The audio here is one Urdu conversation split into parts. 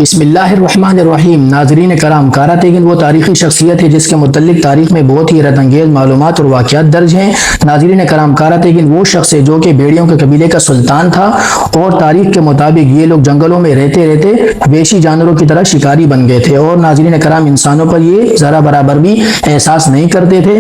بسم اللہ الرحمن الرحیم۔ ناظرین کرام، کارا تیگن وہ تاریخی شخصیت ہے جس کے متعلق تاریخ میں بہت ہی حیرت انگیز معلومات اور واقعات درج ہیں۔ ناظرین کرام، کارا تیگن وہ شخص ہے جو کہ بھیڑیوں کے قبیلے کا سلطان تھا اور تاریخ کے مطابق یہ لوگ جنگلوں میں رہتے رہتے وحشی جانوروں کی طرح شکاری بن گئے تھے اور ناظرین کرام انسانوں پر یہ ذرا برابر بھی احساس نہیں کرتے تھے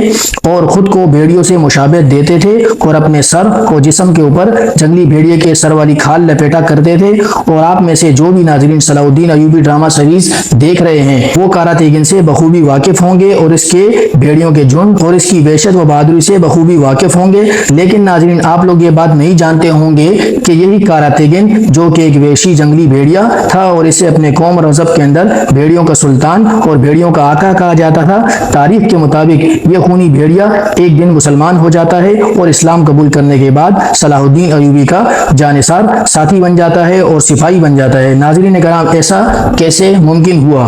اور خود کو بھیڑیوں سے مشابہت دیتے تھے اور اپنے سر اور جسم کے اوپر جنگلی بھیڑیے کے سر والی کھال لپیٹا کرتے تھے۔ اور آپ میں سے جو بھی ناظرین صلاح الدین ایوبی ڈرامہ سیریز دیکھ رہے ہیں وہ کارا تیگن سے بخوبی واقف ہوں گے اور اس کے بھیڑیوں کے جھنڈ اور اس کی وحشت و بہادری سے بخوبی واقف ہوں گے۔ لیکن ناظرین آپ لوگ یہ بات نہیں جانتے ہوں گے کہ یہی کارا تیگن جو کہ ایک وحشی جنگلی بھیڑیا تھا اور اسے اپنے قوم اور مذہب کے اندر بھیڑیوں کا سلطان اور بھیڑیوں کا آقا کہا جاتا تھا، تاریخ کے مطابق یہ خونی بھیڑیا ایک دن مسلمان ہو جاتا ہے اور اسلام قبول کرنے کے بعد صلاح الدین ایوبی کا جانثار ساتھی بن جاتا ہے اور سپاہی بن جاتا ہے۔ ناظرین کرام، ایسا کیسے ممکن ہوا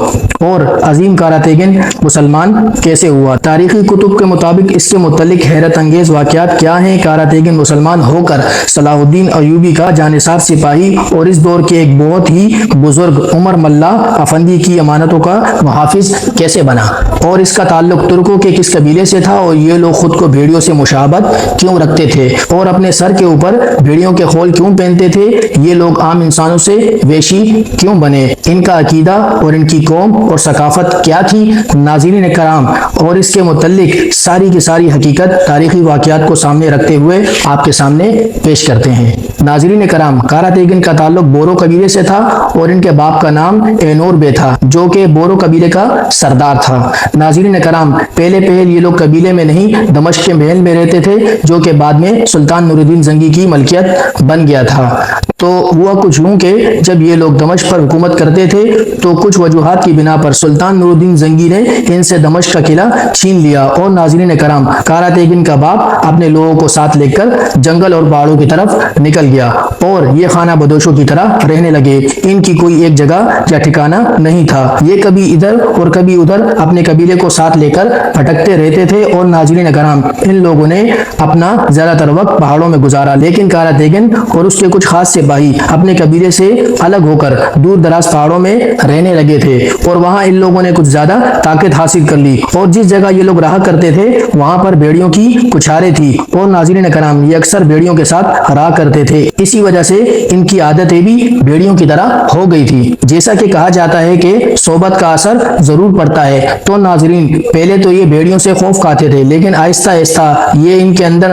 اور عظیم کارا تیگن مسلمان کیسے ہوا؟ تاریخی کتب کے مطابق اس کے متعلق حیرت انگیز واقعات کیا ہیں؟ کارا تیگن مسلمان ہو کر صلاح الدین ایوبی کا جانثار سپاہی اور اس دور کے ایک بہت ہی بزرگ عمر ملا افندی کی امانتوں کا محافظ کیسے بنا اور اس کا تعلق ترکوں کے کس قبیلے سے تھا اور یہ لوگ خود کو بھیڑیوں سے مشابہت کیوں رکھتے تھے اور اپنے سر کے اوپر بھیڑیوں کے خول کیوں پہنتے تھے؟ یہ لوگ عام انسانوں سے وحشی کیوں بنے؟ ان کا عقیدہ اور ان کی قوم اور ثقافت کیا تھی؟ ناظرین کرام، اور اس کے متعلق ساری کی ساری حقیقت تاریخی واقعات کو سامنے رکھتے ہوئے آپ کے سامنے پیش کرتے ہیں۔ ناظرین کرام، کارا تیگن کا تعلق بورو قبیلے سے تھا اور ان کے باپ کا نام اینور بے تھا جو کہ بورو قبیلے کا سردار تھا۔ ناظرین کرام، پہلے یہ لوگ قبیلے میں نہیں دمشق کے محل میں رہتے تھے جو کہ بعد میں سلطان نور الدین زنگی کی ملکیت بن گیا تھا۔ تو ہوا کچھ یوں کہ جب یہ لوگ دمشق پر حکومت کرتے تھے تو کچھ وجوہات کی بنا پر سلطان نور الدین زنگی نے ان سے دمشق کا قلعہ چھین لیا اور ناظرین کرام، کارا تیگن کا باپ اپنے لوگوں کو ساتھ لے کر جنگل اور پہاڑوں کی طرف نکل گیا اور یہ خانہ بدوشوں کی طرح رہنے لگے۔ ان کی کوئی ایک جگہ یا ٹھکانہ نہیں تھا، یہ کبھی ادھر اور کبھی ادھر اپنے قبیلے کو ساتھ لے کر بھٹکتے رہتے تھے اور ناظرین کرام ان لوگوں نے اپنا زیادہ تر وقت پہاڑوں میں گزارا۔ لیکن کارا تیگن اور اس کے کچھ خاص سپاہی اپنے قبیلے سے الگ ہو کر دور دراز پہاڑوں میں رہنے لگے تھے اور وہاں ان لوگوں نے کچھ زیادہ طاقت حاصل کر لی اور جس جگہ یہ لوگ رہا کرتے تھے وہاں پر بھیڑیوں کی کچھاریں تھی اور ناظرین کرام یہ اکثر بھیڑیوں کے ساتھ رہا کرتے تھے، اسی وجہ سے ان کی عادتیں بھی بھیڑیوں کی طرح ہو گئی تھی۔ جیسا کہ کہا جاتا ہے کہ صحبت کا اثر ضرور پڑتا ہے، تو ناظرین پہلے تو یہ بھیڑیوں سے خوف کھاتے تھے لیکن آہستہ آہستہ یہ ان کے اندر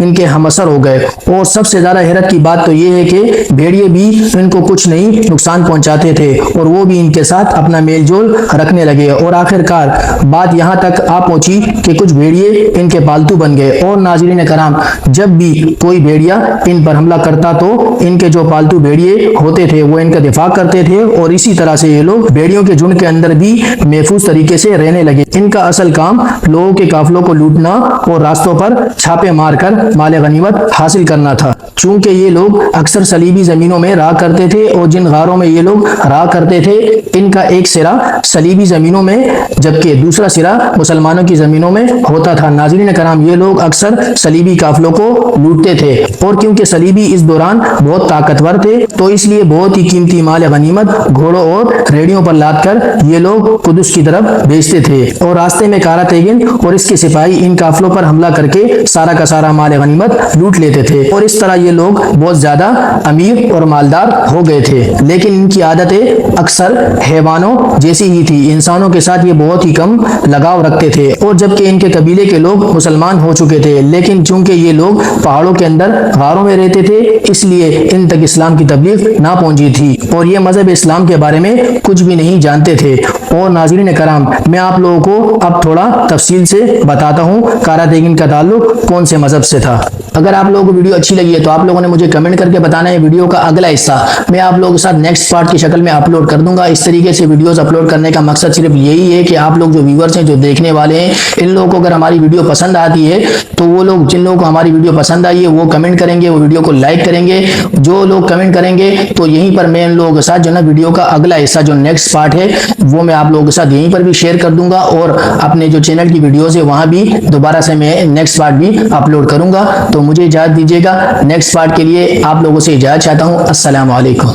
ان کے ہم اثر ہو گئے اور سب سے زیادہ حیرت کی بات تو یہ ہے کہ بھیڑیے بھی ان کو کچھ نہیں نقصان پہنچاتے تھے اور وہ بھی ان کے ساتھ اپنا میل جول رکھنے لگے اور آخر کار بات یہاں تک آ پہنچی کہ کچھ بھیڑیے ان کے پالتو بن گئے اور ناظرین کرام جب بھی کوئی بھیڑیا ان پر حملہ کرتا تو ان کے جو پالتو بھیڑیے ہوتے تھے وہ ان کا دفاع کرتے تھے اور اسی طرح سے یہ لوگ بھیڑیوں کے جھنڈ کے اندر بھی محفوظ طریقے سے رہنے لگے۔ ان کا اصل کام لوگوں کے قافلوں کو لوٹنا اور راستوں پر چھاپے مار کر مال غنیمت حاصل کرنا تھا۔ چونکہ یہ لوگ اکثر صلیبی زمینوں میں رہا کرتے تھے اور جن غاروں میں یہ لوگ رہا کرتے تھے ان کا ایک سرا صلیبی زمینوں میں جبکہ دوسرا سرا مسلمانوں کی زمینوں میں ہوتا تھا۔ ناظرین کرام یہ لوگ اکثر صلیبی قافلوں کو لوٹتے تھے اور کیونکہ صلیبی اس دوران بہت طاقتور تھے تو اس لیے بہت ہی قیمتی مال غنیمت گھوڑوں اور ریڑیوں پر لاد کر یہ لوگ قدس کی طرف بھیجتے تھے اور راستے میں کارا تیگن اور اس کے سپاہی ان قافلوں پر حملہ کر کے سارا کا سارا مال غنیمت لوٹ لیتے تھے اور اس طرح یہ لوگ بہت زیادہ امیر اور مالدار ہو گئے تھے۔ لیکن ان کی عادتیں اکثر حیوانوں جیسی ہی تھی، انسانوں کے ساتھ یہ بہت ہی کم لگاؤ رکھتے تھے اور جبکہ ان کے قبیلے کے لوگ مسلمان ہو چکے تھے لیکن چونکہ یہ لوگ پہاڑوں کے اندر غاروں میں رہتے تھے اس لیے ان تک اسلام کی تبلیغ نہ پہنچی تھی اور یہ مذہب اسلام کے بارے میں کچھ بھی نہیں جانتے تھے۔ اور ناظرین کرام میں آپ لوگوں کو اب تھوڑا تفصیل سے بتاتا ہوں کارا تیگن کا تعلق کون سے مذہب سے تھا۔ اگر آپ لوگوں کو ویڈیو اچھی لگی ہے تو آپ لوگوں نے مجھے کمنٹ کر کے بتانا ہے۔ ویڈیو کا اگلا حصہ میں آپ لوگوں کے ساتھ نیکسٹ پارٹ کی شکل میں اپلوڈ کر دوں گا۔ اس طریقے سے ویڈیوز اپلوڈ کرنے کا مقصد صرف یہی ہے کہ آپ لوگ جو ویورز ہیں جو دیکھنے والے ہیں ان لوگوں کو اگر ہماری ویڈیو پسند آتی ہے تو وہ لوگ جن لوگوں کو ہماری ویڈیو پسند آئی ہے وہ کمنٹ کریں گے، وہ ویڈیو کو لائک کریں گے۔ جو لوگ کمنٹ کریں گے تو یہیں پر میں ان لوگوں کے ساتھ جو نا ویڈیو کا اگلا حصہ جو نیکسٹ پارٹ ہے وہ میں آپ لوگوں کے ساتھ یہیں پر بھی شیئر کر دوں گا اور اپنے جو چینل کی ویڈیوز ہے وہاں بھی دوبارہ سے میں نیکسٹ پارٹ بھی اپلوڈ کروں گا۔ تو مجھے اجازت دیجیے گا، نیکسٹ پارٹ کے لیے آپ لوگوں سے اجازت چاہتا ہوں۔ السلام علیکم۔